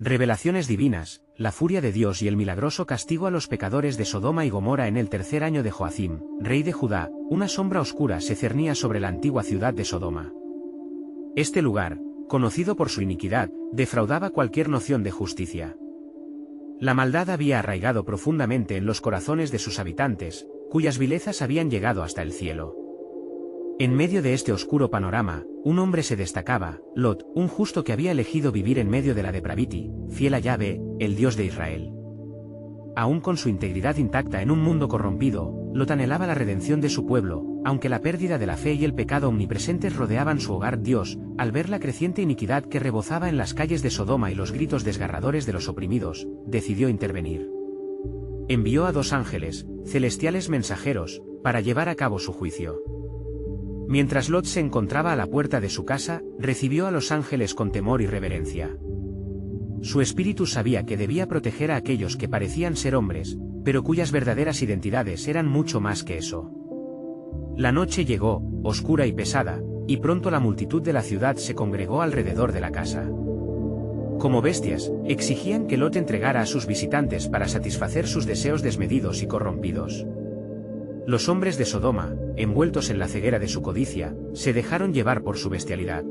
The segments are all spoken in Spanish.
Revelaciones divinas, la furia de Dios y el milagroso castigo a los pecadores de Sodoma y Gomorra. En el tercer año de Joacim, rey de Judá, una sombra oscura se cernía sobre la antigua ciudad de Sodoma. Este lugar, conocido por su iniquidad, defraudaba cualquier noción de justicia. La maldad había arraigado profundamente en los corazones de sus habitantes, cuyas vilezas habían llegado hasta el cielo. En medio de este oscuro panorama, un hombre se destacaba, Lot, un justo que había elegido vivir en medio de la depravity, fiel a Yahvé, el Dios de Israel. Aún con su integridad intacta en un mundo corrompido, Lot anhelaba la redención de su pueblo, aunque la pérdida de la fe y el pecado omnipresentes rodeaban su hogar. Dios, al ver la creciente iniquidad que rebozaba en las calles de Sodoma y los gritos desgarradores de los oprimidos, decidió intervenir. Envió a 2 ángeles, celestiales mensajeros, para llevar a cabo su juicio. Mientras Lot se encontraba a la puerta de su casa, recibió a los ángeles con temor y reverencia. Su espíritu sabía que debía proteger a aquellos que parecían ser hombres, pero cuyas verdaderas identidades eran mucho más que eso. La noche llegó, oscura y pesada, y pronto la multitud de la ciudad se congregó alrededor de la casa. Como bestias, exigían que Lot entregara a sus visitantes para satisfacer sus deseos desmedidos y corrompidos. Los hombres de Sodoma, envueltos en la ceguera de su codicia, se dejaron llevar por su bestialidad.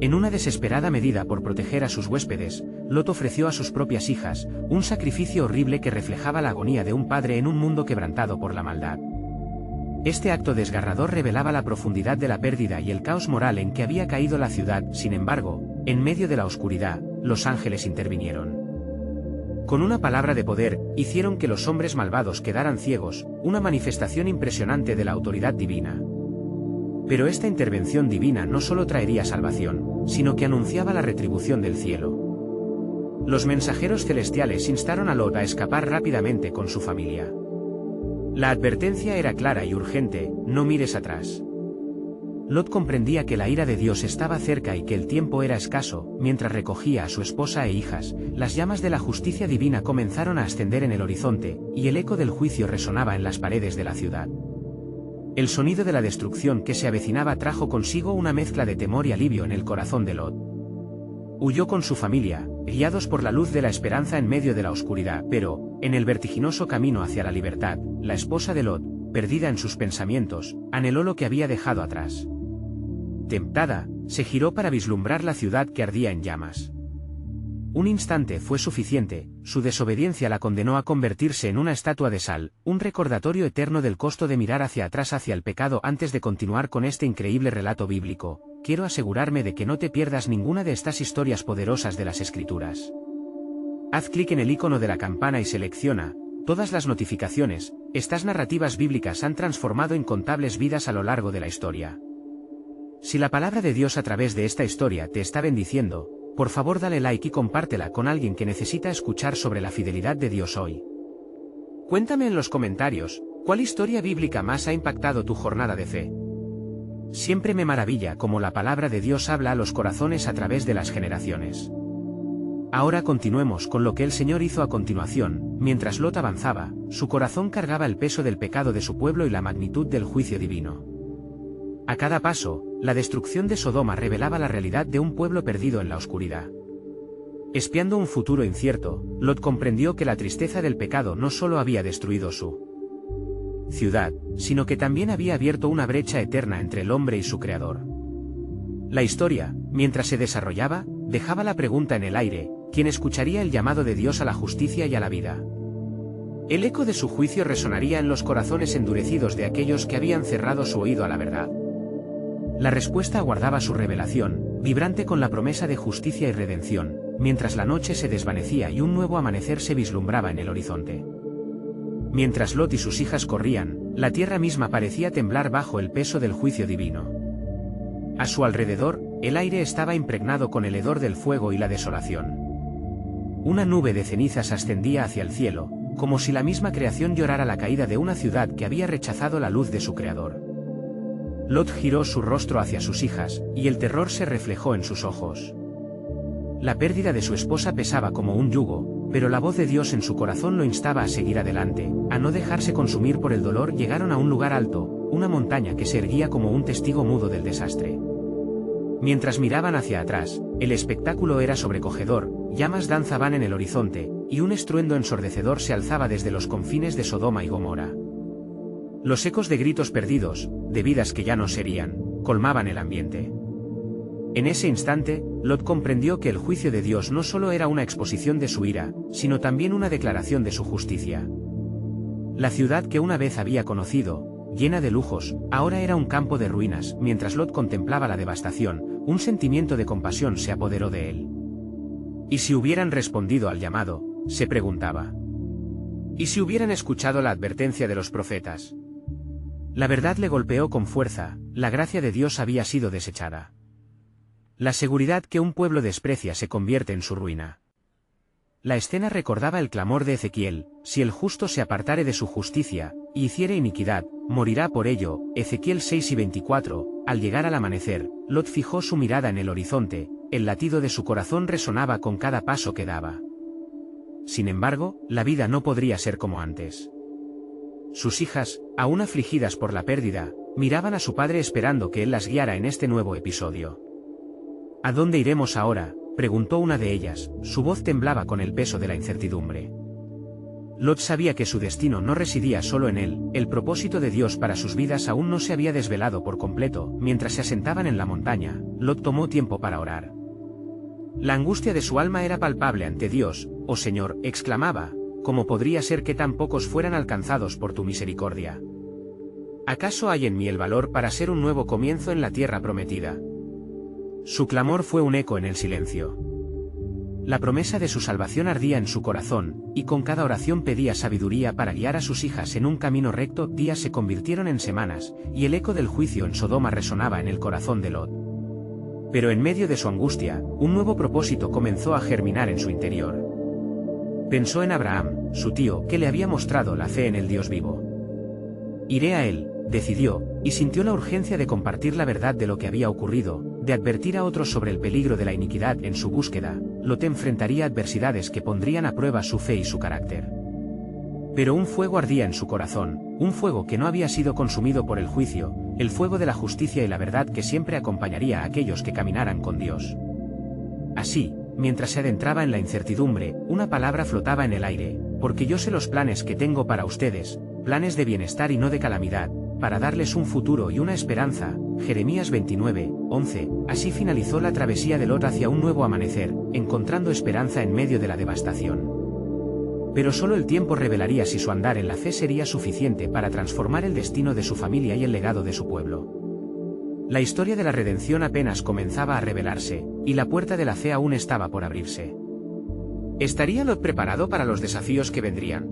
En una desesperada medida por proteger a sus huéspedes, Lot ofreció a sus propias hijas, un sacrificio horrible que reflejaba la agonía de un padre en un mundo quebrantado por la maldad. Este acto desgarrador revelaba la profundidad de la pérdida y el caos moral en que había caído la ciudad. Sin embargo, en medio de la oscuridad, los ángeles intervinieron. Con una palabra de poder, hicieron que los hombres malvados quedaran ciegos, una manifestación impresionante de la autoridad divina. Pero esta intervención divina no solo traería salvación, sino que anunciaba la retribución del cielo. Los mensajeros celestiales instaron a Lot a escapar rápidamente con su familia. La advertencia era clara y urgente: no mires atrás. Lot comprendía que la ira de Dios estaba cerca y que el tiempo era escaso. Mientras recogía a su esposa e hijas, las llamas de la justicia divina comenzaron a ascender en el horizonte, y el eco del juicio resonaba en las paredes de la ciudad. El sonido de la destrucción que se avecinaba trajo consigo una mezcla de temor y alivio en el corazón de Lot. Huyó con su familia, guiados por la luz de la esperanza en medio de la oscuridad, pero, en el vertiginoso camino hacia la libertad, la esposa de Lot, perdida en sus pensamientos, anheló lo que había dejado atrás. Temptada, se giró para vislumbrar la ciudad que ardía en llamas. Un instante fue suficiente, su desobediencia la condenó a convertirse en una estatua de sal, un recordatorio eterno del costo de mirar hacia atrás hacia el pecado. Antes de continuar con este increíble relato bíblico, quiero asegurarme de que no te pierdas ninguna de estas historias poderosas de las Escrituras. Haz clic en el icono de la campana y selecciona todas las notificaciones. Estas narrativas bíblicas han transformado incontables vidas a lo largo de la historia. Si la palabra de Dios a través de esta historia te está bendiciendo, por favor dale like y compártela con alguien que necesita escuchar sobre la fidelidad de Dios hoy. Cuéntame en los comentarios, ¿cuál historia bíblica más ha impactado tu jornada de fe? Siempre me maravilla cómo la palabra de Dios habla a los corazones a través de las generaciones. Ahora continuemos con lo que el Señor hizo a continuación. Mientras Lot avanzaba, su corazón cargaba el peso del pecado de su pueblo y la magnitud del juicio divino. A cada paso, la destrucción de Sodoma revelaba la realidad de un pueblo perdido en la oscuridad. Espiando un futuro incierto, Lot comprendió que la tristeza del pecado no solo había destruido su ciudad, sino que también había abierto una brecha eterna entre el hombre y su creador. La historia, mientras se desarrollaba, dejaba la pregunta en el aire: ¿quién escucharía el llamado de Dios a la justicia y a la vida? El eco de su juicio resonaría en los corazones endurecidos de aquellos que habían cerrado su oído a la verdad. La respuesta aguardaba su revelación, vibrante con la promesa de justicia y redención, mientras la noche se desvanecía y un nuevo amanecer se vislumbraba en el horizonte. Mientras Lot y sus hijas corrían, la tierra misma parecía temblar bajo el peso del juicio divino. A su alrededor, el aire estaba impregnado con el hedor del fuego y la desolación. Una nube de cenizas ascendía hacia el cielo, como si la misma creación llorara la caída de una ciudad que había rechazado la luz de su creador. Lot giró su rostro hacia sus hijas, y el terror se reflejó en sus ojos. La pérdida de su esposa pesaba como un yugo, pero la voz de Dios en su corazón lo instaba a seguir adelante, a no dejarse consumir por el dolor. Llegaron a un lugar alto, una montaña que se erguía como un testigo mudo del desastre. Mientras miraban hacia atrás, el espectáculo era sobrecogedor. llamas danzaban en el horizonte, y un estruendo ensordecedor se alzaba desde los confines de Sodoma y Gomorra. Los ecos de gritos perdidos, de vidas que ya no serían, colmaban el ambiente. En ese instante, Lot comprendió que el juicio de Dios no solo era una exposición de su ira, sino también una declaración de su justicia. La ciudad que una vez había conocido, llena de lujos, ahora era un campo de ruinas. Mientras Lot contemplaba la devastación, un sentimiento de compasión se apoderó de él. ¿Y si hubieran respondido al llamado?, se preguntaba. ¿Y si hubieran escuchado la advertencia de los profetas? La verdad le golpeó con fuerza: la gracia de Dios había sido desechada. La seguridad que un pueblo desprecia se convierte en su ruina. La escena recordaba el clamor de Ezequiel: si el justo se apartare de su justicia, y hiciere iniquidad, morirá por ello. Ezequiel 6:24. Al llegar al amanecer, Lot fijó su mirada en el horizonte, el latido de su corazón resonaba con cada paso que daba. Sin embargo, la vida no podría ser como antes. Sus hijas, aún afligidas por la pérdida, miraban a su padre esperando que él las guiara en este nuevo episodio. ¿A dónde iremos ahora?, preguntó una de ellas, su voz temblaba con el peso de la incertidumbre. Lot sabía que su destino no residía solo en él, el propósito de Dios para sus vidas aún no se había desvelado por completo. Mientras se asentaban en la montaña, Lot tomó tiempo para orar. La angustia de su alma era palpable ante Dios. «Oh Señor», exclamaba, «¿cómo podría ser que tan pocos fueran alcanzados por tu misericordia? ¿Acaso hay en mí el valor para ser un nuevo comienzo en la tierra prometida?». Su clamor fue un eco en el silencio. La promesa de su salvación ardía en su corazón, y con cada oración pedía sabiduría para guiar a sus hijas en un camino recto. Días se convirtieron en semanas, y el eco del juicio en Sodoma resonaba en el corazón de Lot. Pero en medio de su angustia, un nuevo propósito comenzó a germinar en su interior. Pensó en Abraham, su tío, que le había mostrado la fe en el Dios vivo. «Iré a él», decidió, y sintió la urgencia de compartir la verdad de lo que había ocurrido, de advertir a otros sobre el peligro de la iniquidad. En su búsqueda, Lot enfrentaría adversidades que pondrían a prueba su fe y su carácter. Pero un fuego ardía en su corazón, un fuego que no había sido consumido por el juicio, el fuego de la justicia y la verdad que siempre acompañaría a aquellos que caminaran con Dios. Así, mientras se adentraba en la incertidumbre, una palabra flotaba en el aire: «Porque yo sé los planes que tengo para ustedes, planes de bienestar y no de calamidad, para darles un futuro y una esperanza». Jeremías 29:11. Así finalizó la travesía de Lot hacia un nuevo amanecer, encontrando esperanza en medio de la devastación. Pero solo el tiempo revelaría si su andar en la fe sería suficiente para transformar el destino de su familia y el legado de su pueblo. La historia de la redención apenas comenzaba a revelarse, y la puerta de la fe aún estaba por abrirse. ¿Estaría Lot preparado para los desafíos que vendrían?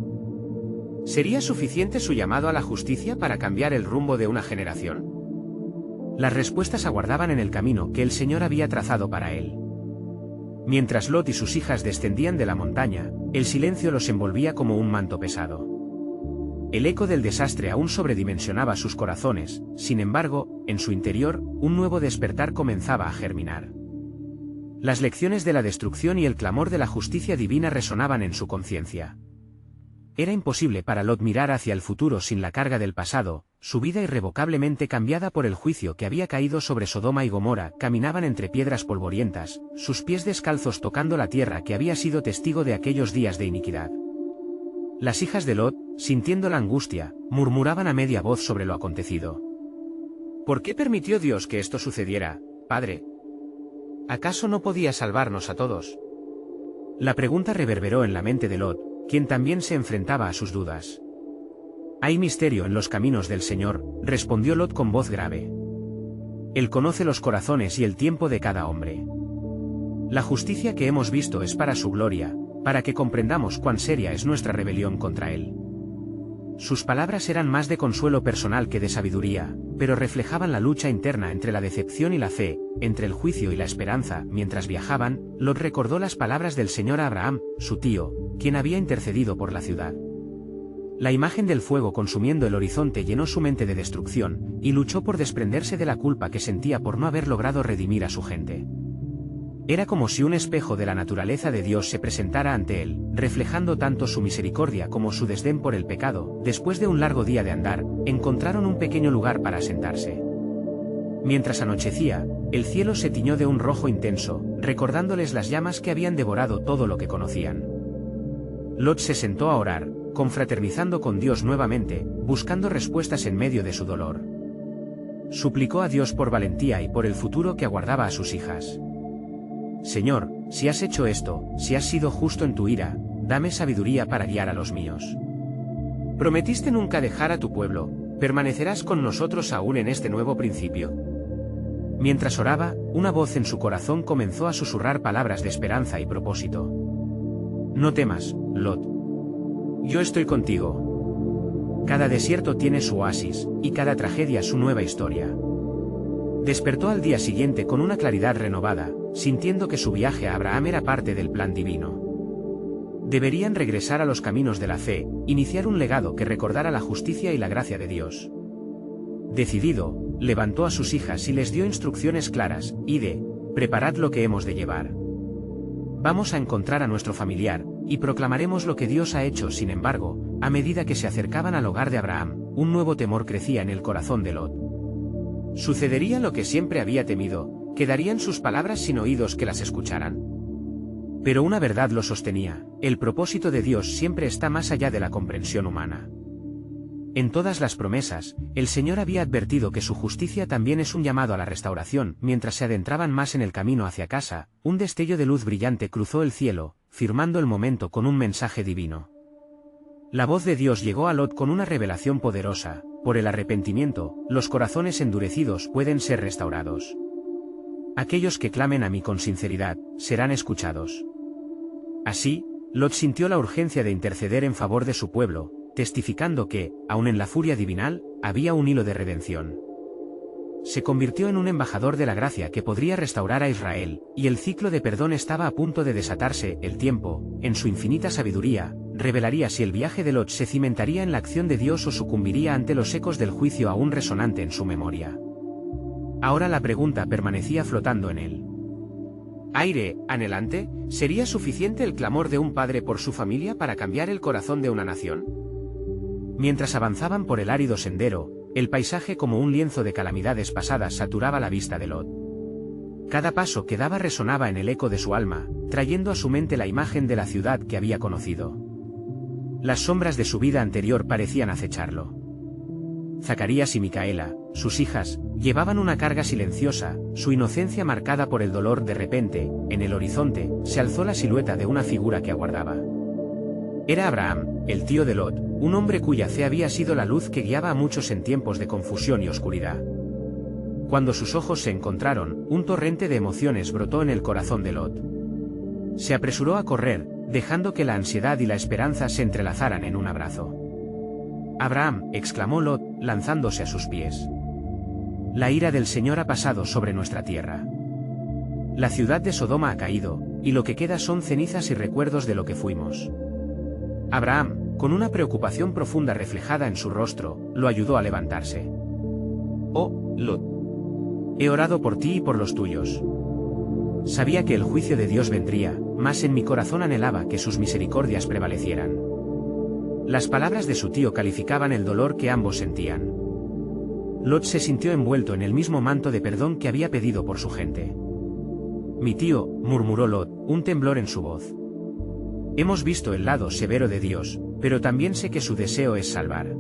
¿Sería suficiente su llamado a la justicia para cambiar el rumbo de una generación? Las respuestas aguardaban en el camino que el Señor había trazado para él. Mientras Lot y sus hijas descendían de la montaña, el silencio los envolvía como un manto pesado. El eco del desastre aún sobredimensionaba sus corazones. Sin embargo, en su interior, un nuevo despertar comenzaba a germinar. Las lecciones de la destrucción y el clamor de la justicia divina resonaban en su conciencia. Era imposible para Lot mirar hacia el futuro sin la carga del pasado. Su vida irrevocablemente cambiada por el juicio que había caído sobre Sodoma y Gomorra. Caminaban entre piedras polvorientas, sus pies descalzos tocando la tierra que había sido testigo de aquellos días de iniquidad. Las hijas de Lot, sintiendo la angustia, murmuraban a media voz sobre lo acontecido. «¿Por qué permitió Dios que esto sucediera, Padre? ¿Acaso no podía salvarnos a todos?». La pregunta reverberó en la mente de Lot, quien también se enfrentaba a sus dudas. «Hay misterio en los caminos del Señor», respondió Lot con voz grave. «Él conoce los corazones y el tiempo de cada hombre. La justicia que hemos visto es para su gloria, para que comprendamos cuán seria es nuestra rebelión contra Él». Sus palabras eran más de consuelo personal que de sabiduría, pero reflejaban la lucha interna entre la decepción y la fe, entre el juicio y la esperanza. Mientras viajaban, Lot recordó las palabras del Señor a Abraham, su tío, quien había intercedido por la ciudad. La imagen del fuego consumiendo el horizonte llenó su mente de destrucción, y luchó por desprenderse de la culpa que sentía por no haber logrado redimir a su gente. Era como si un espejo de la naturaleza de Dios se presentara ante él, reflejando tanto su misericordia como su desdén por el pecado. Después de un largo día de andar, encontraron un pequeño lugar para asentarse. Mientras anochecía, el cielo se tiñó de un rojo intenso, recordándoles las llamas que habían devorado todo lo que conocían. Lot se sentó a orar, confraternizando con Dios nuevamente, buscando respuestas en medio de su dolor. Suplicó a Dios por valentía y por el futuro que aguardaba a sus hijas. Señor, si has hecho esto, si has sido justo en tu ira, dame sabiduría para guiar a los míos. Prometiste nunca dejar a tu pueblo, permanecerás con nosotros aún en este nuevo principio. Mientras oraba, una voz en su corazón comenzó a susurrar palabras de esperanza y propósito. No temas, Lot. Yo estoy contigo. Cada desierto tiene su oasis, y cada tragedia su nueva historia. Despertó al día siguiente con una claridad renovada, sintiendo que su viaje a Abraham era parte del plan divino. Deberían regresar a los caminos de la fe, iniciar un legado que recordara la justicia y la gracia de Dios. Decidido, levantó a sus hijas y les dio instrucciones claras: id, preparad lo que hemos de llevar. Vamos a encontrar a nuestro familiar, y proclamaremos lo que Dios ha hecho. Sin embargo, a medida que se acercaban al hogar de Abraham, un nuevo temor crecía en el corazón de Lot. Sucedería lo que siempre había temido, quedarían sus palabras sin oídos que las escucharan. Pero una verdad lo sostenía: el propósito de Dios siempre está más allá de la comprensión humana. En todas las promesas, el Señor había advertido que su justicia también es un llamado a la restauración. Mientras se adentraban más en el camino hacia casa, un destello de luz brillante cruzó el cielo, firmando el momento con un mensaje divino. La voz de Dios llegó a Lot con una revelación poderosa: por el arrepentimiento, los corazones endurecidos pueden ser restaurados. Aquellos que clamen a mí con sinceridad, serán escuchados. Así, Lot sintió la urgencia de interceder en favor de su pueblo, testificando que, aun en la furia divinal, había un hilo de redención. Se convirtió en un embajador de la gracia que podría restaurar a Israel, y el ciclo de perdón estaba a punto de desatarse. El tiempo, en su infinita sabiduría, revelaría si el viaje de Lot se cimentaría en la acción de Dios o sucumbiría ante los ecos del juicio aún resonante en su memoria. Ahora la pregunta permanecía flotando en él. Aire, anhelante, ¿sería suficiente el clamor de un padre por su familia para cambiar el corazón de una nación? Mientras avanzaban por el árido sendero, el paisaje como un lienzo de calamidades pasadas saturaba la vista de Lot. Cada paso que daba resonaba en el eco de su alma, trayendo a su mente la imagen de la ciudad que había conocido. Las sombras de su vida anterior parecían acecharlo. Zacarías y Micaela, sus hijas, llevaban una carga silenciosa, su inocencia marcada por el dolor. De repente, en el horizonte, se alzó la silueta de una figura que aguardaba. Era Abraham, el tío de Lot, un hombre cuya fe había sido la luz que guiaba a muchos en tiempos de confusión y oscuridad. Cuando sus ojos se encontraron, un torrente de emociones brotó en el corazón de Lot. Se apresuró a correr, dejando que la ansiedad y la esperanza se entrelazaran en un abrazo. «Abraham», exclamó Lot, lanzándose a sus pies. «La ira del Señor ha pasado sobre nuestra tierra. La ciudad de Sodoma ha caído, y lo que queda son cenizas y recuerdos de lo que fuimos». Abraham, con una preocupación profunda reflejada en su rostro, lo ayudó a levantarse. «Oh, Lot. He orado por ti y por los tuyos. Sabía que el juicio de Dios vendría, mas en mi corazón anhelaba que sus misericordias prevalecieran». Las palabras de su tío calificaban el dolor que ambos sentían. Lot se sintió envuelto en el mismo manto de perdón que había pedido por su gente. «Mi tío», murmuró Lot, un temblor en su voz. «Hemos visto el lado severo de Dios, pero también sé que su deseo es salvar.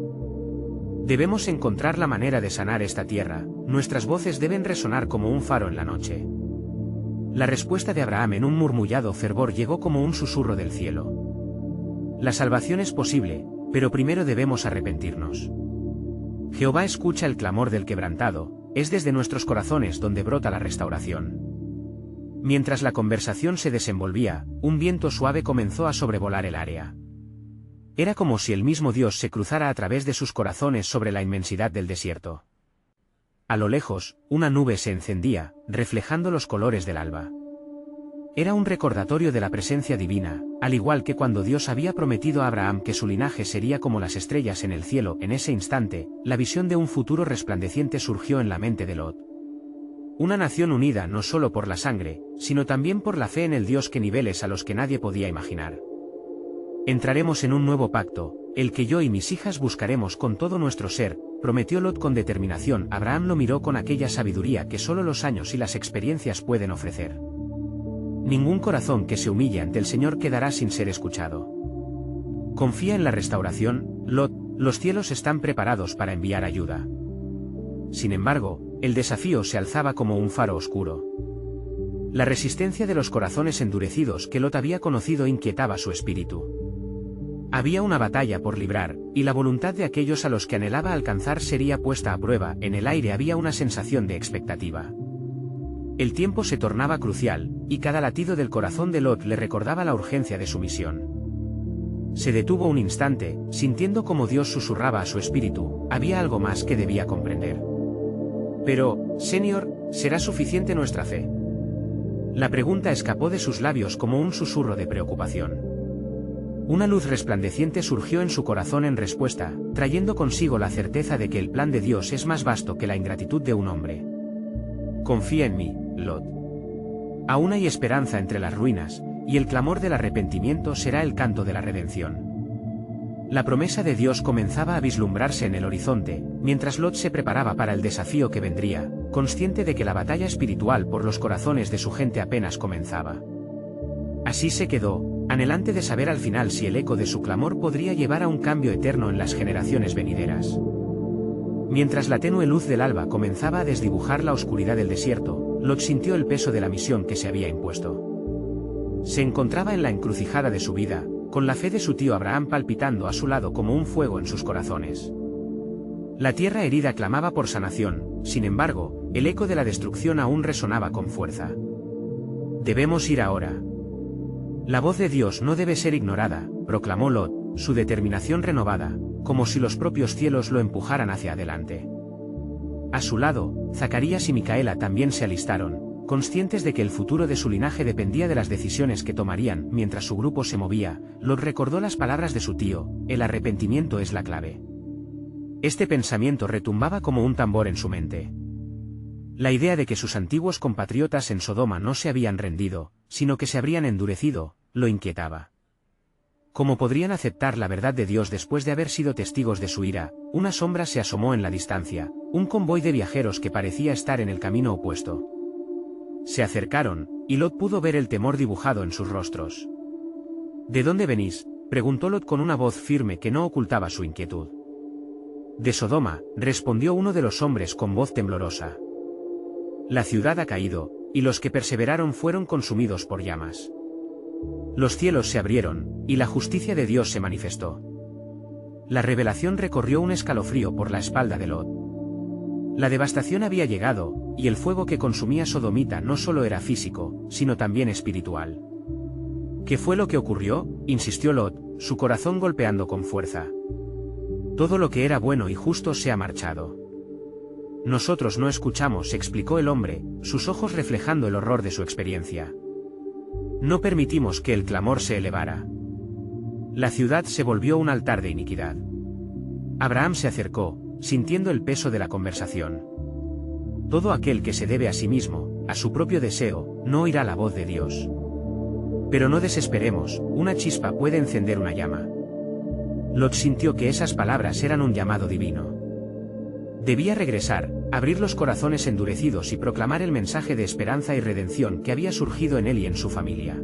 Debemos encontrar la manera de sanar esta tierra, nuestras voces deben resonar como un faro en la noche». La respuesta de Abraham en un murmullado fervor llegó como un susurro del cielo. «La salvación es posible, pero primero debemos arrepentirnos. Jehová escucha el clamor del quebrantado, es desde nuestros corazones donde brota la restauración». Mientras la conversación se desenvolvía, un viento suave comenzó a sobrevolar el área. Era como si el mismo Dios se cruzara a través de sus corazones sobre la inmensidad del desierto. A lo lejos, una nube se encendía, reflejando los colores del alba. Era un recordatorio de la presencia divina, al igual que cuando Dios había prometido a Abraham que su linaje sería como las estrellas en el cielo. En ese instante, la visión de un futuro resplandeciente surgió en la mente de Lot. Una nación unida no solo por la sangre, sino también por la fe en el Dios que niveles a los que nadie podía imaginar. «Entraremos en un nuevo pacto, el que yo y mis hijas buscaremos con todo nuestro ser», prometió Lot con determinación. Abraham lo miró con aquella sabiduría que solo los años y las experiencias pueden ofrecer. Ningún corazón que se humille ante el Señor quedará sin ser escuchado. Confía en la restauración, Lot, los cielos están preparados para enviar ayuda. Sin embargo, el desafío se alzaba como un faro oscuro. La resistencia de los corazones endurecidos que Lot había conocido inquietaba su espíritu. Había una batalla por librar, y la voluntad de aquellos a los que anhelaba alcanzar sería puesta a prueba. En el aire había una sensación de expectativa. El tiempo se tornaba crucial, y cada latido del corazón de Lot le recordaba la urgencia de su misión. Se detuvo un instante, sintiendo como Dios susurraba a su espíritu, había algo más que debía comprender. Pero, Señor, ¿será suficiente nuestra fe? La pregunta escapó de sus labios como un susurro de preocupación. Una luz resplandeciente surgió en su corazón en respuesta, trayendo consigo la certeza de que el plan de Dios es más vasto que la ingratitud de un hombre. Confía en mí, Lot. Aún hay esperanza entre las ruinas, y el clamor del arrepentimiento será el canto de la redención. La promesa de Dios comenzaba a vislumbrarse en el horizonte, mientras Lot se preparaba para el desafío que vendría, consciente de que la batalla espiritual por los corazones de su gente apenas comenzaba. Así se quedó, anhelante de saber al final si el eco de su clamor podría llevar a un cambio eterno en las generaciones venideras. Mientras la tenue luz del alba comenzaba a desdibujar la oscuridad del desierto, Lot sintió el peso de la misión que se había impuesto. Se encontraba en la encrucijada de su vida, con la fe de su tío Abraham palpitando a su lado como un fuego en sus corazones. La tierra herida clamaba por sanación, sin embargo, el eco de la destrucción aún resonaba con fuerza. Debemos ir ahora. La voz de Dios no debe ser ignorada, proclamó Lot, su determinación renovada, como si los propios cielos lo empujaran hacia adelante. A su lado, Zacarías y Micaela también se alistaron, conscientes de que el futuro de su linaje dependía de las decisiones que tomarían. Mientras su grupo se movía, Lot recordó las palabras de su tío: el arrepentimiento es la clave. Este pensamiento retumbaba como un tambor en su mente. La idea de que sus antiguos compatriotas en Sodoma no se habían rendido, sino que se habrían endurecido, lo inquietaba. ¿Cómo podrían aceptar la verdad de Dios después de haber sido testigos de su ira? Una sombra se asomó en la distancia, un convoy de viajeros que parecía estar en el camino opuesto. Se acercaron, y Lot pudo ver el temor dibujado en sus rostros. ¿De dónde venís?, preguntó Lot con una voz firme que no ocultaba su inquietud. De Sodoma, respondió uno de los hombres con voz temblorosa. La ciudad ha caído, y los que perseveraron fueron consumidos por llamas. Los cielos se abrieron, y la justicia de Dios se manifestó. La revelación recorrió un escalofrío por la espalda de Lot. La devastación había llegado, y el fuego que consumía Sodomita no solo era físico, sino también espiritual. ¿Qué fue lo que ocurrió?, insistió Lot, su corazón golpeando con fuerza. Todo lo que era bueno y justo se ha marchado. Nosotros no escuchamos, explicó el hombre, sus ojos reflejando el horror de su experiencia. No permitimos que el clamor se elevara. La ciudad se volvió un altar de iniquidad. Abraham se acercó, sintiendo el peso de la conversación. Todo aquel que se debe a sí mismo, a su propio deseo, no oirá la voz de Dios. Pero no desesperemos, una chispa puede encender una llama. Lot sintió que esas palabras eran un llamado divino. Debía regresar, abrir los corazones endurecidos y proclamar el mensaje de esperanza y redención que había surgido en él y en su familia.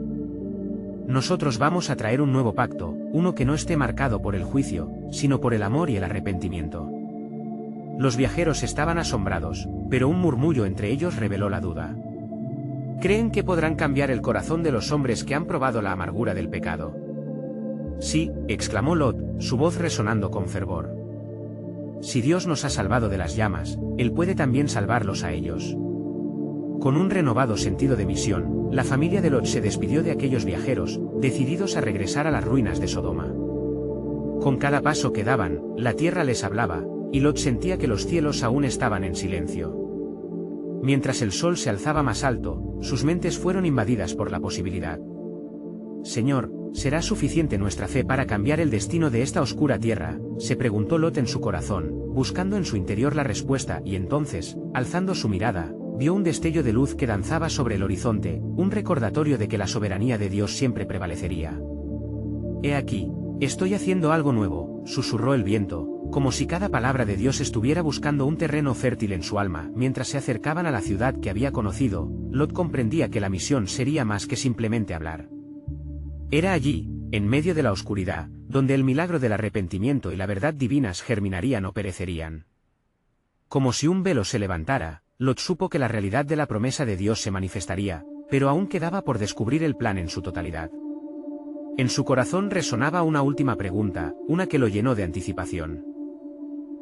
Nosotros vamos a traer un nuevo pacto, uno que no esté marcado por el juicio, sino por el amor y el arrepentimiento. Los viajeros estaban asombrados, pero un murmullo entre ellos reveló la duda. ¿Creen que podrán cambiar el corazón de los hombres que han probado la amargura del pecado? Sí, exclamó Lot, su voz resonando con fervor. Si Dios nos ha salvado de las llamas, Él puede también salvarlos a ellos. Con un renovado sentido de misión, la familia de Lot se despidió de aquellos viajeros, decididos a regresar a las ruinas de Sodoma. Con cada paso que daban, la tierra les hablaba, y Lot sentía que los cielos aún estaban en silencio. Mientras el sol se alzaba más alto, sus mentes fueron invadidas por la posibilidad. Señor, ¿será suficiente nuestra fe para cambiar el destino de esta oscura tierra?, se preguntó Lot en su corazón, buscando en su interior la respuesta, y entonces, alzando su mirada, vio un destello de luz que danzaba sobre el horizonte, un recordatorio de que la soberanía de Dios siempre prevalecería. He aquí, estoy haciendo algo nuevo, susurró el viento, como si cada palabra de Dios estuviera buscando un terreno fértil en su alma. Mientras se acercaban a la ciudad que había conocido, Lot comprendía que la misión sería más que simplemente hablar. Era allí, en medio de la oscuridad, donde el milagro del arrepentimiento y la verdad divinas germinarían o perecerían. Como si un velo se levantara, Lot supo que la realidad de la promesa de Dios se manifestaría, pero aún quedaba por descubrir el plan en su totalidad. En su corazón resonaba una última pregunta, una que lo llenó de anticipación.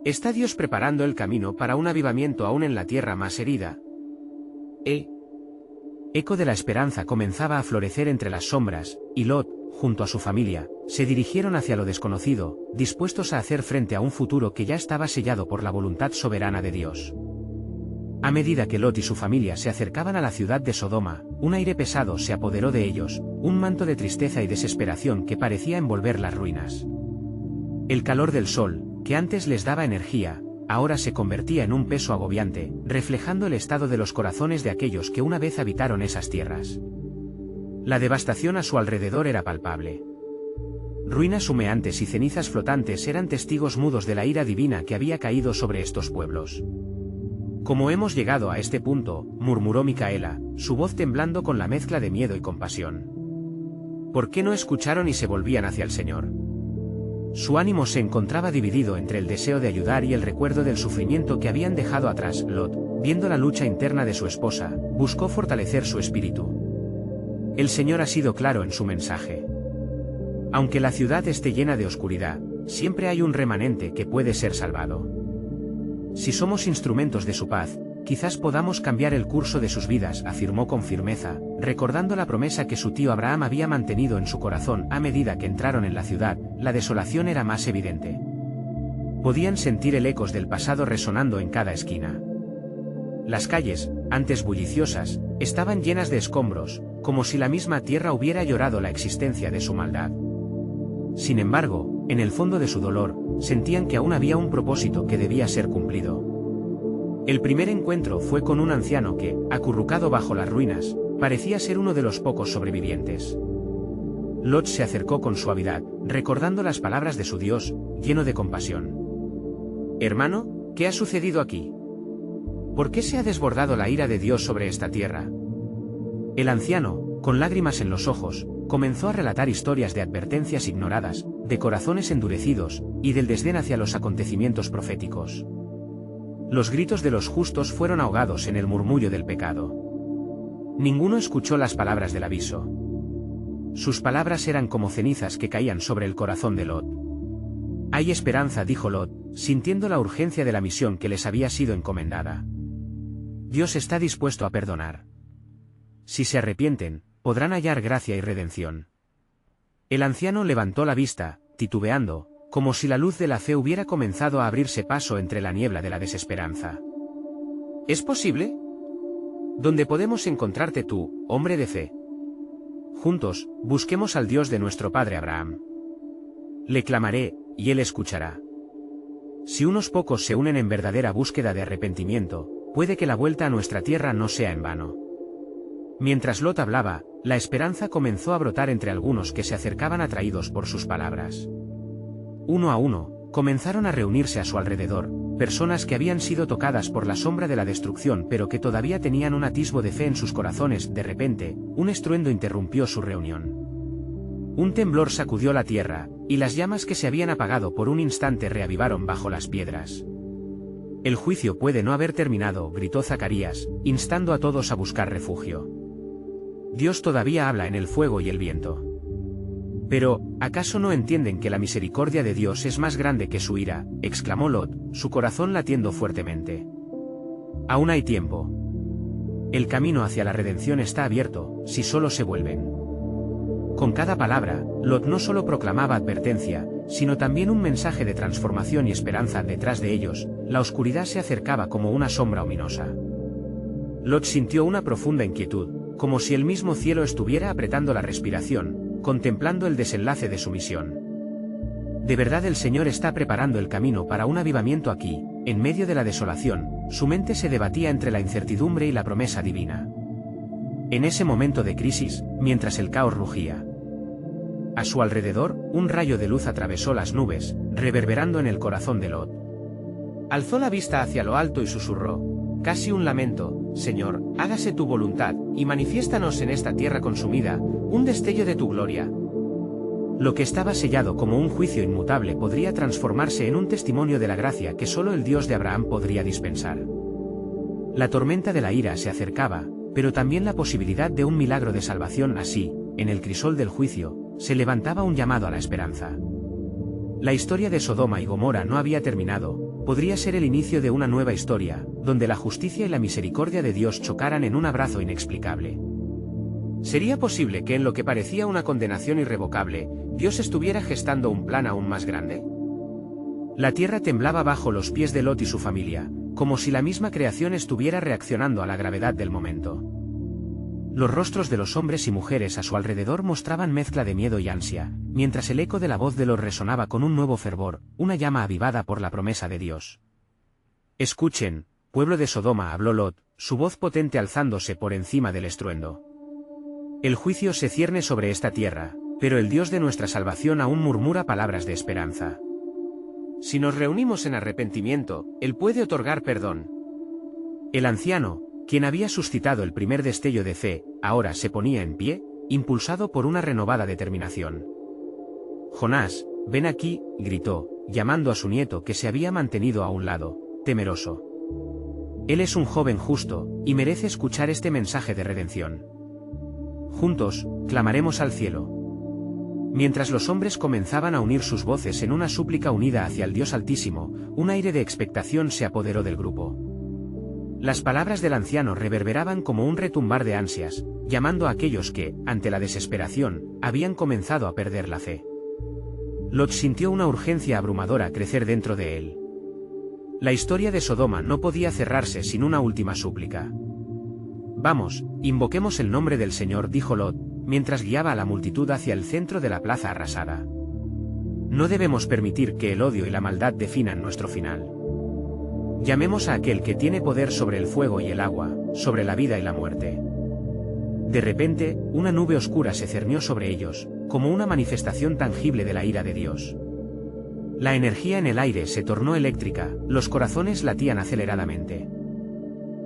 ¿Está Dios preparando el camino para un avivamiento aún en la tierra más herida? Eco de la esperanza comenzaba a florecer entre las sombras, y Lot, junto a su familia, se dirigieron hacia lo desconocido, dispuestos a hacer frente a un futuro que ya estaba sellado por la voluntad soberana de Dios. A medida que Lot y su familia se acercaban a la ciudad de Sodoma, un aire pesado se apoderó de ellos, un manto de tristeza y desesperación que parecía envolver las ruinas. El calor del sol, que antes les daba energía, ahora se convertía en un peso agobiante, reflejando el estado de los corazones de aquellos que una vez habitaron esas tierras. La devastación a su alrededor era palpable. Ruinas humeantes y cenizas flotantes eran testigos mudos de la ira divina que había caído sobre estos pueblos. «¿Cómo hemos llegado a este punto?», murmuró Micaela, su voz temblando con la mezcla de miedo y compasión. ¿Por qué no escucharon y se volvían hacia el Señor? Su ánimo se encontraba dividido entre el deseo de ayudar y el recuerdo del sufrimiento que habían dejado atrás. Lot, viendo la lucha interna de su esposa, buscó fortalecer su espíritu. El Señor ha sido claro en su mensaje. Aunque la ciudad esté llena de oscuridad, siempre hay un remanente que puede ser salvado. Si somos instrumentos de su paz, quizás podamos cambiar el curso de sus vidas, afirmó con firmeza, recordando la promesa que su tío Abraham había mantenido en su corazón. A medida que entraron en la ciudad, la desolación era más evidente. Podían sentir el ecos del pasado resonando en cada esquina. Las calles, antes bulliciosas, estaban llenas de escombros, como si la misma tierra hubiera llorado la existencia de su maldad. Sin embargo, en el fondo de su dolor, sentían que aún había un propósito que debía ser cumplido. El primer encuentro fue con un anciano que, acurrucado bajo las ruinas, parecía ser uno de los pocos sobrevivientes. Lot se acercó con suavidad, recordando las palabras de su Dios, lleno de compasión. «Hermano, ¿qué ha sucedido aquí? ¿Por qué se ha desbordado la ira de Dios sobre esta tierra?» El anciano, con lágrimas en los ojos, comenzó a relatar historias de advertencias ignoradas, de corazones endurecidos, y del desdén hacia los acontecimientos proféticos. Los gritos de los justos fueron ahogados en el murmullo del pecado. Ninguno escuchó las palabras del aviso. Sus palabras eran como cenizas que caían sobre el corazón de Lot. «Hay esperanza», dijo Lot, sintiendo la urgencia de la misión que les había sido encomendada. «Dios está dispuesto a perdonar. Si se arrepienten, podrán hallar gracia y redención». El anciano levantó la vista, titubeando, como si la luz de la fe hubiera comenzado a abrirse paso entre la niebla de la desesperanza. «¿Es posible? ¿Dónde podemos encontrarte tú, hombre de fe? Juntos, busquemos al Dios de nuestro padre Abraham. Le clamaré, y él escuchará». Si unos pocos se unen en verdadera búsqueda de arrepentimiento, puede que la vuelta a nuestra tierra no sea en vano. Mientras Lot hablaba, la esperanza comenzó a brotar entre algunos que se acercaban atraídos por sus palabras. Uno a uno, comenzaron a reunirse a su alrededor, personas que habían sido tocadas por la sombra de la destrucción pero que todavía tenían un atisbo de fe en sus corazones. De repente, un estruendo interrumpió su reunión. Un temblor sacudió la tierra, y las llamas que se habían apagado por un instante reavivaron bajo las piedras. «El juicio puede no haber terminado», gritó Zacarías, instando a todos a buscar refugio. «Dios todavía habla en el fuego y el viento». «Pero, ¿acaso no entienden que la misericordia de Dios es más grande que su ira?», exclamó Lot, su corazón latiendo fuertemente. «Aún hay tiempo. El camino hacia la redención está abierto, si solo se vuelven». Con cada palabra, Lot no solo proclamaba advertencia, sino también un mensaje de transformación y esperanza. Detrás de ellos, la oscuridad se acercaba como una sombra ominosa. Lot sintió una profunda inquietud, como si el mismo cielo estuviera apretando la respiración, contemplando el desenlace de su misión. ¿De verdad el Señor está preparando el camino para un avivamiento aquí, en medio de la desolación? Su mente se debatía entre la incertidumbre y la promesa divina. En ese momento de crisis, mientras el caos rugía, A su alrededor, un rayo de luz atravesó las nubes, reverberando en el corazón de Lot. Alzó la vista hacia lo alto y susurró, casi un lamento: Señor, hágase tu voluntad, y manifiéstanos en esta tierra consumida, un destello de tu gloria. Lo que estaba sellado como un juicio inmutable podría transformarse en un testimonio de la gracia que solo el Dios de Abraham podría dispensar. La tormenta de la ira se acercaba, pero también la posibilidad de un milagro de salvación. Así, en el crisol del juicio, se levantaba un llamado a la esperanza. La historia de Sodoma y Gomorra no había terminado, podría ser el inicio de una nueva historia, donde la justicia y la misericordia de Dios chocaran en un abrazo inexplicable. ¿Sería posible que en lo que parecía una condenación irrevocable, Dios estuviera gestando un plan aún más grande? La tierra temblaba bajo los pies de Lot y su familia, como si la misma creación estuviera reaccionando a la gravedad del momento. Los rostros de los hombres y mujeres a su alrededor mostraban mezcla de miedo y ansia, mientras el eco de la voz de Lot resonaba con un nuevo fervor, una llama avivada por la promesa de Dios. Escuchen, pueblo de Sodoma, habló Lot, su voz potente alzándose por encima del estruendo. El juicio se cierne sobre esta tierra, pero el Dios de nuestra salvación aún murmura palabras de esperanza. Si nos reunimos en arrepentimiento, Él puede otorgar perdón. El anciano, quien había suscitado el primer destello de fe, ahora se ponía en pie, impulsado por una renovada determinación. Jonás, ven aquí, gritó, llamando a su nieto que se había mantenido a un lado, temeroso. Él es un joven justo, y merece escuchar este mensaje de redención. Juntos, clamaremos al cielo. Mientras los hombres comenzaban a unir sus voces en una súplica unida hacia el Dios Altísimo, un aire de expectación se apoderó del grupo. Las palabras del anciano reverberaban como un retumbar de ansias, llamando a aquellos que, ante la desesperación, habían comenzado a perder la fe. Lot sintió una urgencia abrumadora crecer dentro de él. La historia de Sodoma no podía cerrarse sin una última súplica. Vamos, invoquemos el nombre del Señor, dijo Lot, mientras guiaba a la multitud hacia el centro de la plaza arrasada. No debemos permitir que el odio y la maldad definan nuestro final. Llamemos a aquel que tiene poder sobre el fuego y el agua, sobre la vida y la muerte. De repente, una nube oscura se cernió sobre ellos, como una manifestación tangible de la ira de Dios. La energía en el aire se tornó eléctrica, los corazones latían aceleradamente.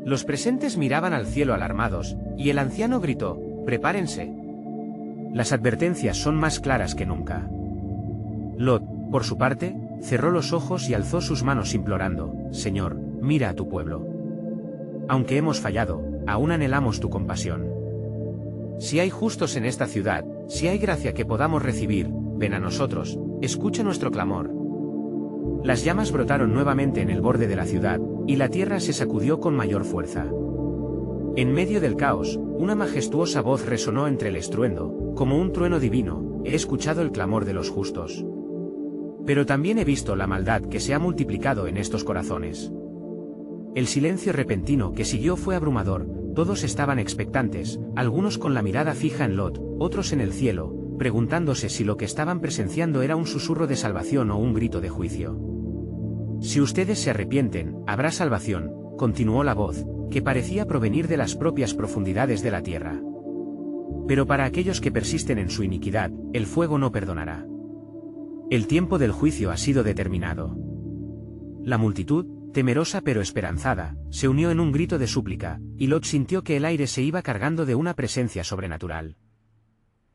Los presentes miraban al cielo alarmados, y el anciano gritó, «Prepárense». Las advertencias son más claras que nunca. Lot, por su parte, cerró los ojos y alzó sus manos implorando, «Señor, mira a tu pueblo. Aunque hemos fallado, aún anhelamos tu compasión. Si hay justos en esta ciudad, si hay gracia que podamos recibir, ven a nosotros, escucha nuestro clamor». Las llamas brotaron nuevamente en el borde de la ciudad, y la tierra se sacudió con mayor fuerza. En medio del caos, una majestuosa voz resonó entre el estruendo, como un trueno divino, «He escuchado el clamor de los justos. Pero también he visto la maldad que se ha multiplicado en estos corazones». El silencio repentino que siguió fue abrumador, todos estaban expectantes, algunos con la mirada fija en Lot, otros en el cielo, preguntándose si lo que estaban presenciando era un susurro de salvación o un grito de juicio. «Si ustedes se arrepienten, habrá salvación», continuó la voz, que parecía provenir de las propias profundidades de la tierra. «Pero para aquellos que persisten en su iniquidad, el fuego no perdonará. El tiempo del juicio ha sido determinado». La multitud, temerosa pero esperanzada, se unió en un grito de súplica, y Lot sintió que el aire se iba cargando de una presencia sobrenatural.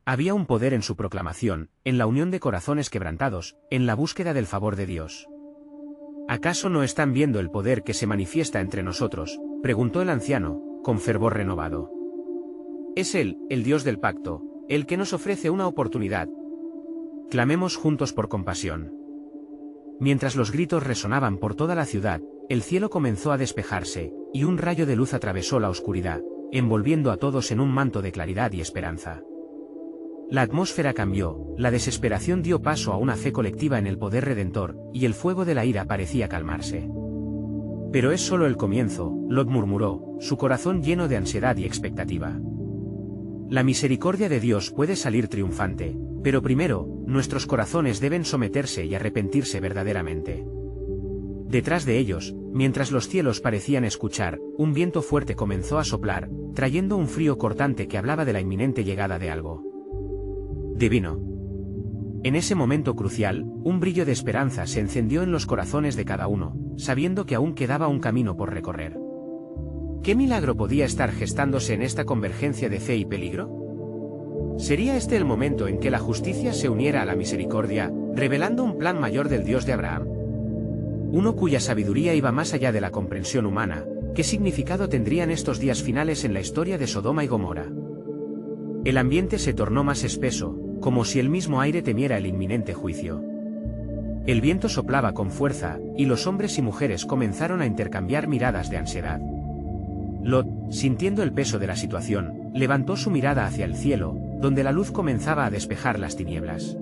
Había un poder en su proclamación, en la unión de corazones quebrantados, en la búsqueda del favor de Dios. «¿Acaso no están viendo el poder que se manifiesta entre nosotros?», preguntó el anciano, con fervor renovado. «Es Él, el Dios del pacto, el que nos ofrece una oportunidad. Clamemos juntos por compasión». Mientras los gritos resonaban por toda la ciudad, el cielo comenzó a despejarse, y un rayo de luz atravesó la oscuridad, envolviendo a todos en un manto de claridad y esperanza. La atmósfera cambió, la desesperación dio paso a una fe colectiva en el poder redentor, y el fuego de la ira parecía calmarse. «Pero es solo el comienzo», Lot murmuró, su corazón lleno de ansiedad y expectativa. «La misericordia de Dios puede salir triunfante, pero primero, nuestros corazones deben someterse y arrepentirse verdaderamente». Detrás de ellos, mientras los cielos parecían escuchar, un viento fuerte comenzó a soplar, trayendo un frío cortante que hablaba de la inminente llegada de algo divino. En ese momento crucial, un brillo de esperanza se encendió en los corazones de cada uno, sabiendo que aún quedaba un camino por recorrer. ¿Qué milagro podía estar gestándose en esta convergencia de fe y peligro? ¿Sería este el momento en que la justicia se uniera a la misericordia, revelando un plan mayor del Dios de Abraham? Uno cuya sabiduría iba más allá de la comprensión humana. ¿Qué significado tendrían estos días finales en la historia de Sodoma y Gomorra? El ambiente se tornó más espeso, como si el mismo aire temiera el inminente juicio. El viento soplaba con fuerza, y los hombres y mujeres comenzaron a intercambiar miradas de ansiedad. Lot, sintiendo el peso de la situación, levantó su mirada hacia el cielo, donde la luz comenzaba a despejar las tinieblas.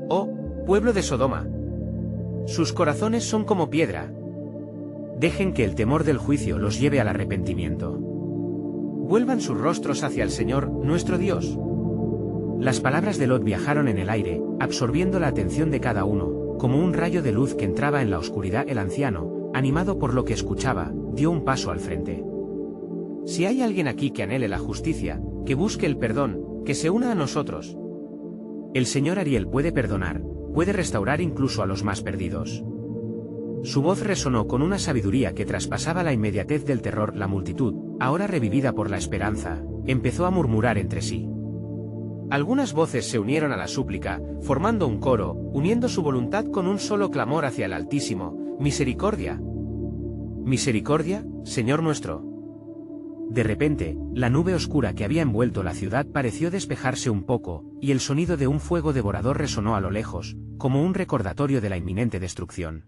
¡Oh, pueblo de Sodoma! Sus corazones son como piedra. Dejen que el temor del juicio los lleve al arrepentimiento. Vuelvan sus rostros hacia el Señor, nuestro Dios. Las palabras de Lot viajaron en el aire, absorbiendo la atención de cada uno, como un rayo de luz que entraba en la oscuridad. El anciano, animado por lo que escuchaba, dio un paso al frente. Si hay alguien aquí que anhele la justicia, que busque el perdón, que se una a nosotros. El Señor Ariel puede perdonar, puede restaurar incluso a los más perdidos. Su voz resonó con una sabiduría que traspasaba la inmediatez del terror. La multitud, ahora revivida por la esperanza, empezó a murmurar entre sí. Algunas voces se unieron a la súplica, formando un coro, uniendo su voluntad con un solo clamor hacia el Altísimo: misericordia. Misericordia, Señor nuestro. De repente, la nube oscura que había envuelto la ciudad pareció despejarse un poco, y el sonido de un fuego devorador resonó a lo lejos, como un recordatorio de la inminente destrucción.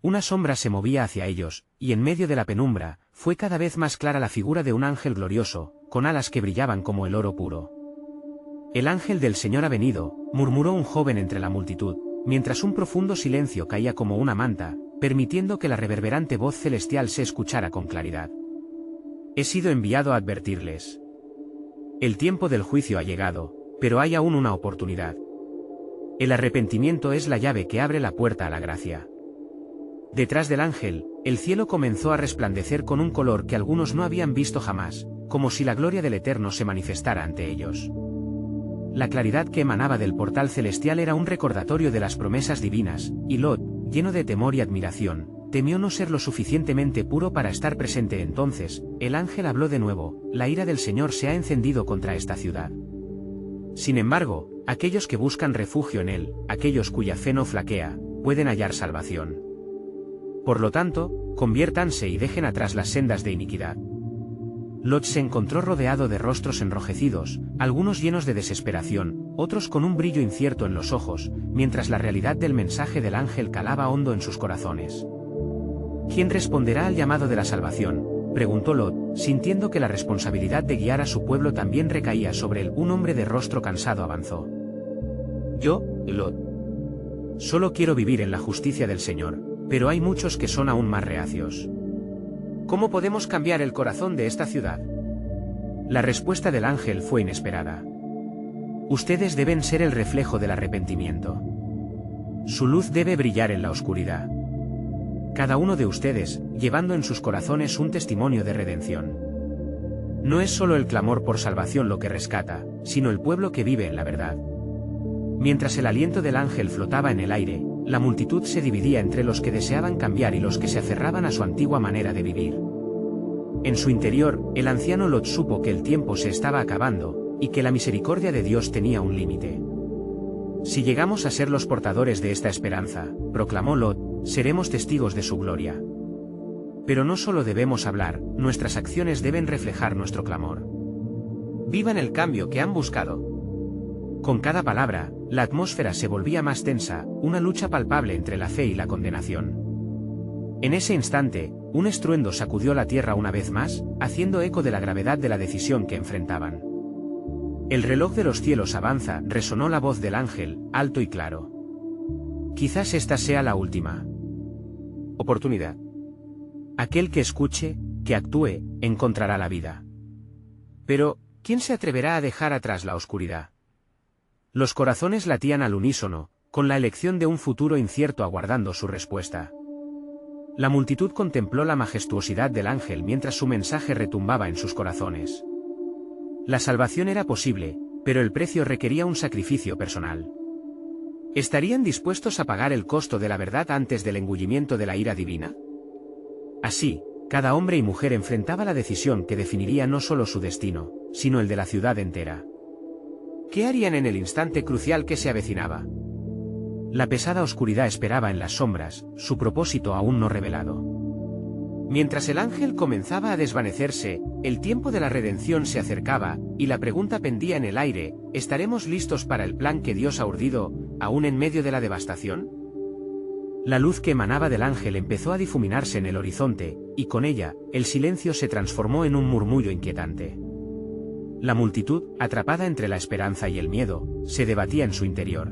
Una sombra se movía hacia ellos, y en medio de la penumbra, fue cada vez más clara la figura de un ángel glorioso, con alas que brillaban como el oro puro. El ángel del Señor ha venido, murmuró un joven entre la multitud, mientras un profundo silencio caía como una manta, permitiendo que la reverberante voz celestial se escuchara con claridad. He sido enviado a advertirles. El tiempo del juicio ha llegado, pero hay aún una oportunidad. El arrepentimiento es la llave que abre la puerta a la gracia. Detrás del ángel, el cielo comenzó a resplandecer con un color que algunos no habían visto jamás, como si la gloria del Eterno se manifestara ante ellos. La claridad que emanaba del portal celestial era un recordatorio de las promesas divinas, y Lot, lleno de temor y admiración, temió no ser lo suficientemente puro para estar presente. Entonces, el ángel habló de nuevo: la ira del Señor se ha encendido contra esta ciudad. Sin embargo, aquellos que buscan refugio en él, aquellos cuya fe no flaquea, pueden hallar salvación. Por lo tanto, conviértanse y dejen atrás las sendas de iniquidad. Lot se encontró rodeado de rostros enrojecidos, algunos llenos de desesperación, otros con un brillo incierto en los ojos, mientras la realidad del mensaje del ángel calaba hondo en sus corazones. ¿Quién responderá al llamado de la salvación?, preguntó Lot, sintiendo que la responsabilidad de guiar a su pueblo también recaía sobre él. Un hombre de rostro cansado avanzó. Yo, Lot. Solo quiero vivir en la justicia del Señor, pero hay muchos que son aún más reacios. ¿Cómo podemos cambiar el corazón de esta ciudad? La respuesta del ángel fue inesperada. Ustedes deben ser el reflejo del arrepentimiento. Su luz debe brillar en la oscuridad. Cada uno de ustedes, llevando en sus corazones un testimonio de redención. No es solo el clamor por salvación lo que rescata, sino el pueblo que vive en la verdad. Mientras el aliento del ángel flotaba en el aire, la multitud se dividía entre los que deseaban cambiar y los que se aferraban a su antigua manera de vivir. En su interior, el anciano Lot supo que el tiempo se estaba acabando, y que la misericordia de Dios tenía un límite. Si llegamos a ser los portadores de esta esperanza, proclamó Lot, seremos testigos de su gloria. Pero no solo debemos hablar, nuestras acciones deben reflejar nuestro clamor. Vivan el cambio que han buscado. Con cada palabra, la atmósfera se volvía más tensa, una lucha palpable entre la fe y la condenación. En ese instante, un estruendo sacudió la tierra una vez más, haciendo eco de la gravedad de la decisión que enfrentaban. El reloj de los cielos avanza, resonó la voz del ángel, alto y claro. Quizás esta sea la última oportunidad. Aquel que escuche, que actúe, encontrará la vida. Pero, ¿quién se atreverá a dejar atrás la oscuridad? Los corazones latían al unísono, con la elección de un futuro incierto aguardando su respuesta. La multitud contempló la majestuosidad del ángel mientras su mensaje retumbaba en sus corazones. La salvación era posible, pero el precio requería un sacrificio personal. ¿Estarían dispuestos a pagar el costo de la verdad antes del engullimiento de la ira divina? Así, cada hombre y mujer enfrentaba la decisión que definiría no solo su destino, sino el de la ciudad entera. ¿Qué harían en el instante crucial que se avecinaba? La pesada oscuridad esperaba en las sombras, su propósito aún no revelado. Mientras el ángel comenzaba a desvanecerse, el tiempo de la redención se acercaba, y la pregunta pendía en el aire: ¿estaremos listos para el plan que Dios ha urdido, aún en medio de la devastación? La luz que emanaba del ángel empezó a difuminarse en el horizonte, y con ella, el silencio se transformó en un murmullo inquietante. La multitud, atrapada entre la esperanza y el miedo, se debatía en su interior.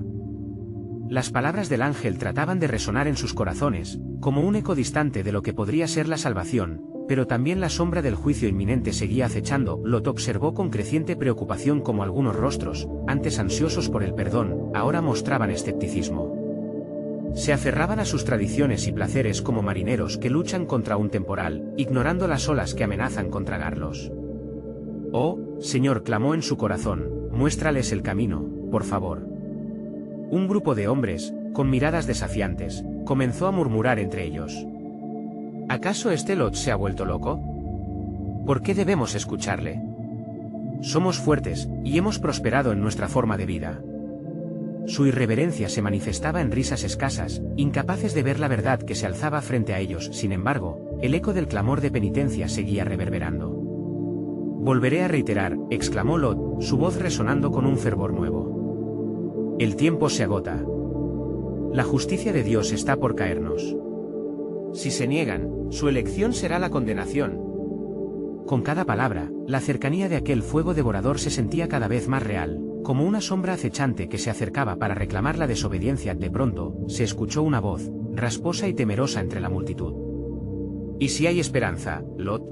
Las palabras del ángel trataban de resonar en sus corazones, como un eco distante de lo que podría ser la salvación, pero también la sombra del juicio inminente seguía acechando. Lot observó con creciente preocupación cómo algunos rostros, antes ansiosos por el perdón, ahora mostraban escepticismo. Se aferraban a sus tradiciones y placeres como marineros que luchan contra un temporal, ignorando las olas que amenazan con tragarlos. «Oh, Señor», clamó en su corazón, «muéstrales el camino, por favor». Un grupo de hombres, con miradas desafiantes, comenzó a murmurar entre ellos. ¿Acaso este Lot se ha vuelto loco? ¿Por qué debemos escucharle? Somos fuertes, y hemos prosperado en nuestra forma de vida. Su irreverencia se manifestaba en risas escasas, incapaces de ver la verdad que se alzaba frente a ellos. Sin embargo, el eco del clamor de penitencia seguía reverberando. «Volveré a reiterar», exclamó Lot, su voz resonando con un fervor nuevo. «El tiempo se agota. La justicia de Dios está por caernos. Si se niegan, su elección será la condenación». Con cada palabra, la cercanía de aquel fuego devorador se sentía cada vez más real, como una sombra acechante que se acercaba para reclamar la desobediencia. De pronto, se escuchó una voz, rasposa y temerosa entre la multitud. «¿Y si hay esperanza, Lot?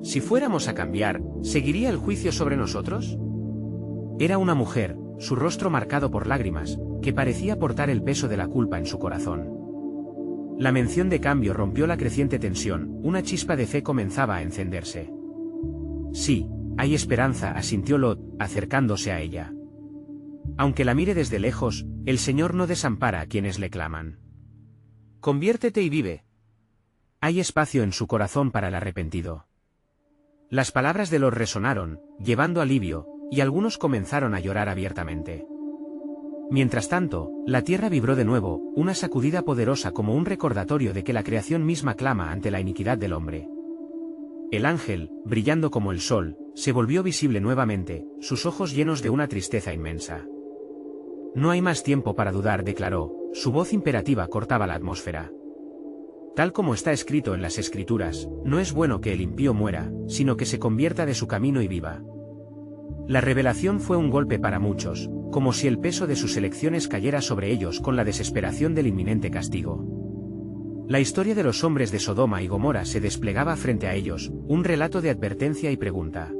Si fuéramos a cambiar, ¿seguiría el juicio sobre nosotros?» Era una mujer, su rostro marcado por lágrimas, que parecía portar el peso de la culpa en su corazón. La mención de cambio rompió la creciente tensión, una chispa de fe comenzaba a encenderse. «Sí, hay esperanza», asintió Lot, acercándose a ella. «Aunque la mire desde lejos, el Señor no desampara a quienes le claman. Conviértete y vive. Hay espacio en su corazón para el arrepentido». Las palabras de Lot resonaron, llevando alivio, y algunos comenzaron a llorar abiertamente. Mientras tanto, la tierra vibró de nuevo, una sacudida poderosa como un recordatorio de que la creación misma clama ante la iniquidad del hombre. El ángel, brillando como el sol, se volvió visible nuevamente, sus ojos llenos de una tristeza inmensa. «No hay más tiempo para dudar», declaró, su voz imperativa cortaba la atmósfera. «Tal como está escrito en las Escrituras, no es bueno que el impío muera, sino que se convierta de su camino y viva». La revelación fue un golpe para muchos, como si el peso de sus elecciones cayera sobre ellos con la desesperación del inminente castigo. La historia de los hombres de Sodoma y Gomorra se desplegaba frente a ellos, un relato de advertencia y pregunta.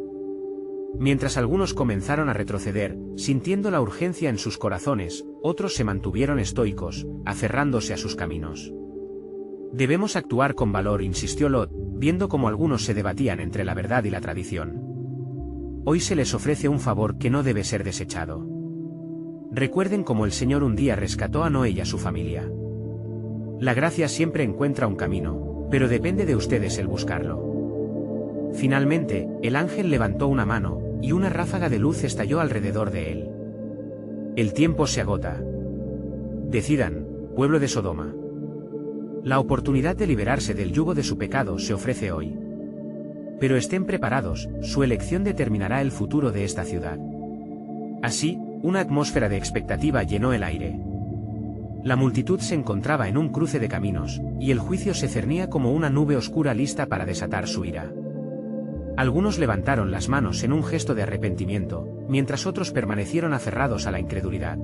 Mientras algunos comenzaron a retroceder, sintiendo la urgencia en sus corazones, otros se mantuvieron estoicos, aferrándose a sus caminos. «Debemos actuar con valor», insistió Lot, viendo cómo algunos se debatían entre la verdad y la tradición. «Hoy se les ofrece un favor que no debe ser desechado. Recuerden cómo el Señor un día rescató a Noé y a su familia. La gracia siempre encuentra un camino, pero depende de ustedes el buscarlo». Finalmente, el ángel levantó una mano, y una ráfaga de luz estalló alrededor de él. «El tiempo se agota. Decidan, pueblo de Sodoma. La oportunidad de liberarse del yugo de su pecado se ofrece hoy. Pero estén preparados, su elección determinará el futuro de esta ciudad». Así, una atmósfera de expectativa llenó el aire. La multitud se encontraba en un cruce de caminos, y el juicio se cernía como una nube oscura lista para desatar su ira. Algunos levantaron las manos en un gesto de arrepentimiento, mientras otros permanecieron aferrados a la incredulidad.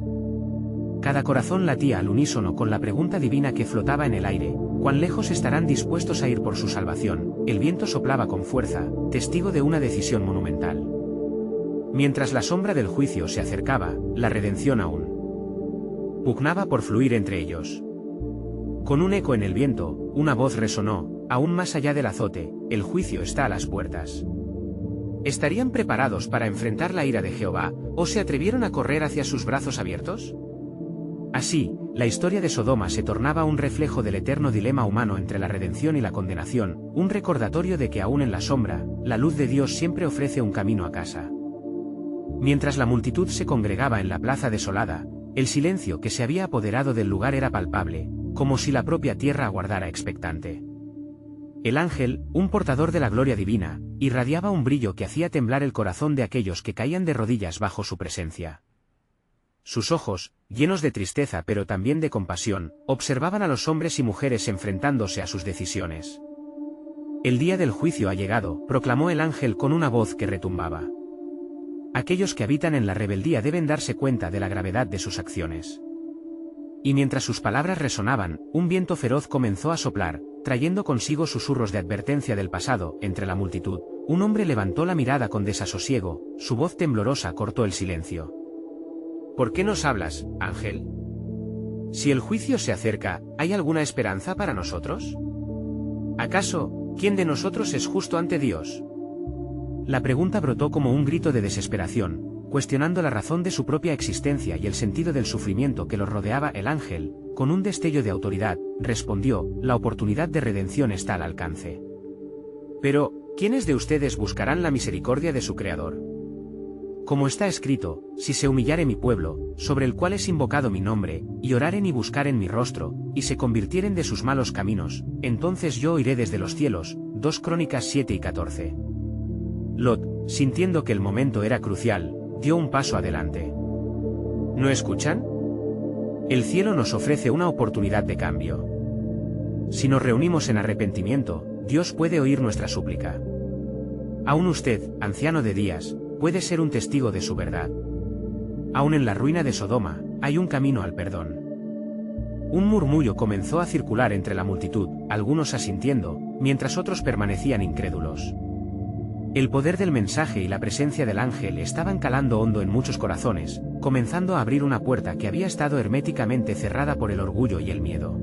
Cada corazón latía al unísono con la pregunta divina que flotaba en el aire: ¿cuán lejos estarán dispuestos a ir por su salvación? El viento soplaba con fuerza, testigo de una decisión monumental. Mientras la sombra del juicio se acercaba, la redención aún pugnaba por fluir entre ellos. Con un eco en el viento, una voz resonó, aún más allá del azote: «El juicio está a las puertas». ¿Estarían preparados para enfrentar la ira de Jehová, o se atrevieron a correr hacia sus brazos abiertos? Así, la historia de Sodoma se tornaba un reflejo del eterno dilema humano entre la redención y la condenación, un recordatorio de que aún en la sombra, la luz de Dios siempre ofrece un camino a casa. Mientras la multitud se congregaba en la plaza desolada, el silencio que se había apoderado del lugar era palpable, como si la propia tierra aguardara expectante. El ángel, un portador de la gloria divina, irradiaba un brillo que hacía temblar el corazón de aquellos que caían de rodillas bajo su presencia. Sus ojos, llenos de tristeza pero también de compasión, observaban a los hombres y mujeres enfrentándose a sus decisiones. El día del juicio ha llegado, proclamó el ángel con una voz que retumbaba. Aquellos que habitan en la rebeldía deben darse cuenta de la gravedad de sus acciones. Y mientras sus palabras resonaban, un viento feroz comenzó a soplar, trayendo consigo susurros de advertencia del pasado. Entre la multitud, un hombre levantó la mirada con desasosiego, su voz temblorosa cortó el silencio. ¿Por qué nos hablas, ángel? Si el juicio se acerca, ¿hay alguna esperanza para nosotros? ¿Acaso, quién de nosotros es justo ante Dios? La pregunta brotó como un grito de desesperación, cuestionando la razón de su propia existencia y el sentido del sufrimiento que los rodeaba. El ángel, con un destello de autoridad, respondió: la oportunidad de redención está al alcance. Pero, ¿quiénes de ustedes buscarán la misericordia de su Creador? Como está escrito, si se humillare mi pueblo, sobre el cual es invocado mi nombre, y oraren y buscaren mi rostro, y se convirtieren de sus malos caminos, entonces yo oiré desde los cielos. 2 Crónicas 7 y 14. Lot, sintiendo que el momento era crucial, dio un paso adelante. ¿No escuchan? El cielo nos ofrece una oportunidad de cambio. Si nos reunimos en arrepentimiento, Dios puede oír nuestra súplica. Aún usted, anciano de días, puede ser un testigo de su verdad. Aún en la ruina de Sodoma, hay un camino al perdón. Un murmullo comenzó a circular entre la multitud, algunos asintiendo, mientras otros permanecían incrédulos. El poder del mensaje y la presencia del ángel estaban calando hondo en muchos corazones, comenzando a abrir una puerta que había estado herméticamente cerrada por el orgullo y el miedo.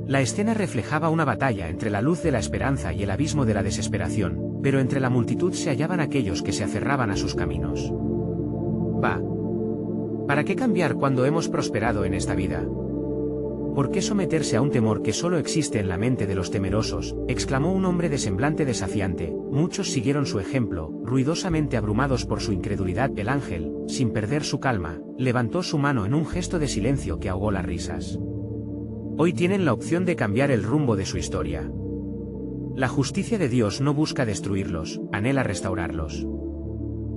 La escena reflejaba una batalla entre la luz de la esperanza y el abismo de la desesperación, pero entre la multitud se hallaban aquellos que se aferraban a sus caminos. ¿Para qué cambiar cuando hemos prosperado en esta vida? ¿Por qué someterse a un temor que solo existe en la mente de los temerosos?, exclamó un hombre de semblante desafiante. Muchos siguieron su ejemplo, ruidosamente abrumados por su incredulidad. El ángel, sin perder su calma, levantó su mano en un gesto de silencio que ahogó las risas. Hoy tienen la opción de cambiar el rumbo de su historia. La justicia de Dios no busca destruirlos, anhela restaurarlos.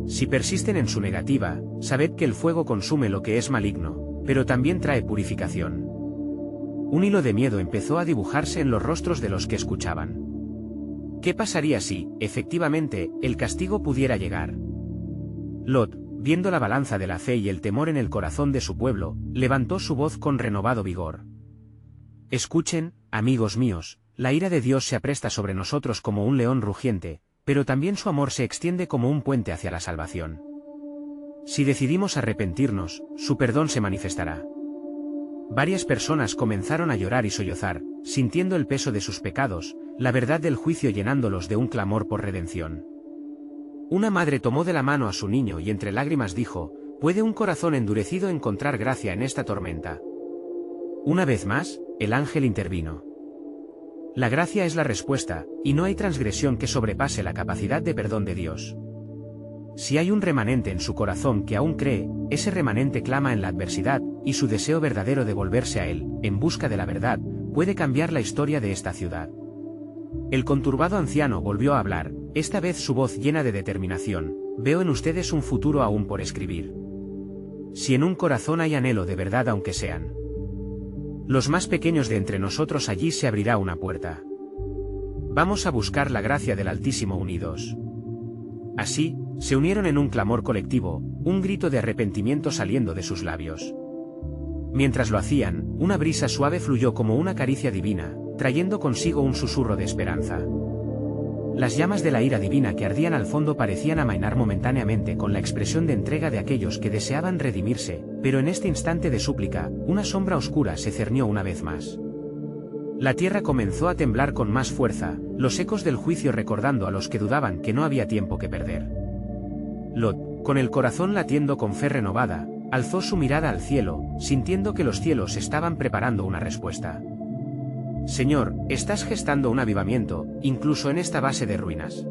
Si persisten en su negativa, sabed que el fuego consume lo que es maligno, pero también trae purificación. Un hilo de miedo empezó a dibujarse en los rostros de los que escuchaban. ¿Qué pasaría si, efectivamente, el castigo pudiera llegar? Lot, viendo la balanza de la fe y el temor en el corazón de su pueblo, levantó su voz con renovado vigor. Escuchen, amigos míos, la ira de Dios se apresta sobre nosotros como un león rugiente, pero también su amor se extiende como un puente hacia la salvación. Si decidimos arrepentirnos, su perdón se manifestará. Varias personas comenzaron a llorar y sollozar, sintiendo el peso de sus pecados, la verdad del juicio llenándolos de un clamor por redención. Una madre tomó de la mano a su niño y entre lágrimas dijo: ¿puede un corazón endurecido encontrar gracia en esta tormenta? Una vez más, el ángel intervino. La gracia es la respuesta, y no hay transgresión que sobrepase la capacidad de perdón de Dios. Si hay un remanente en su corazón que aún cree, ese remanente clama en la adversidad, y su deseo verdadero de volverse a Él, en busca de la verdad, puede cambiar la historia de esta ciudad. El conturbado anciano volvió a hablar, esta vez su voz llena de determinación: veo en ustedes un futuro aún por escribir. Si en un corazón hay anhelo de verdad, aunque sean los más pequeños de entre nosotros, allí se abrirá una puerta. Vamos a buscar la gracia del Altísimo unidos. Así, se unieron en un clamor colectivo, un grito de arrepentimiento saliendo de sus labios. Mientras lo hacían, una brisa suave fluyó como una caricia divina, trayendo consigo un susurro de esperanza. Las llamas de la ira divina que ardían al fondo parecían amainar momentáneamente con la expresión de entrega de aquellos que deseaban redimirse, pero en este instante de súplica, una sombra oscura se cernió una vez más. La tierra comenzó a temblar con más fuerza, los ecos del juicio recordando a los que dudaban que no había tiempo que perder. Lot, con el corazón latiendo con fe renovada, Alzó su mirada al cielo, sintiendo que los cielos estaban preparando una respuesta. Señor, estás gestando un avivamiento, incluso en esta base de ruinas.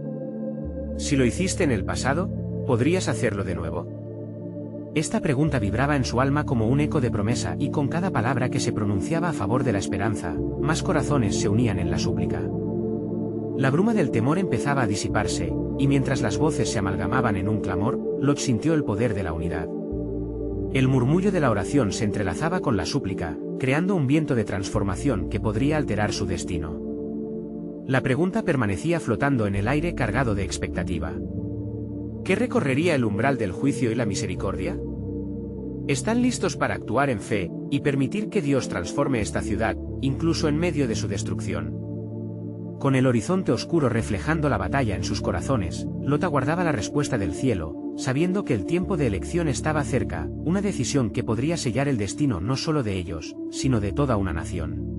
Si lo hiciste en el pasado, ¿podrías hacerlo de nuevo? Esta pregunta vibraba en su alma como un eco de promesa, y con cada palabra que se pronunciaba a favor de la esperanza, más corazones se unían en la súplica. La bruma del temor empezaba a disiparse, y mientras las voces se amalgamaban en un clamor, Lot sintió el poder de la unidad. El murmullo de la oración se entrelazaba con la súplica, creando un viento de transformación que podría alterar su destino. La pregunta permanecía flotando en el aire cargado de expectativa. ¿Qué recorrería el umbral del juicio y la misericordia? ¿Están listos para actuar en fe y permitir que Dios transforme esta ciudad, incluso en medio de su destrucción? Con el horizonte oscuro reflejando la batalla en sus corazones, Lot aguardaba la respuesta del cielo, sabiendo que el tiempo de elección estaba cerca, una decisión que podría sellar el destino no solo de ellos, sino de toda una nación.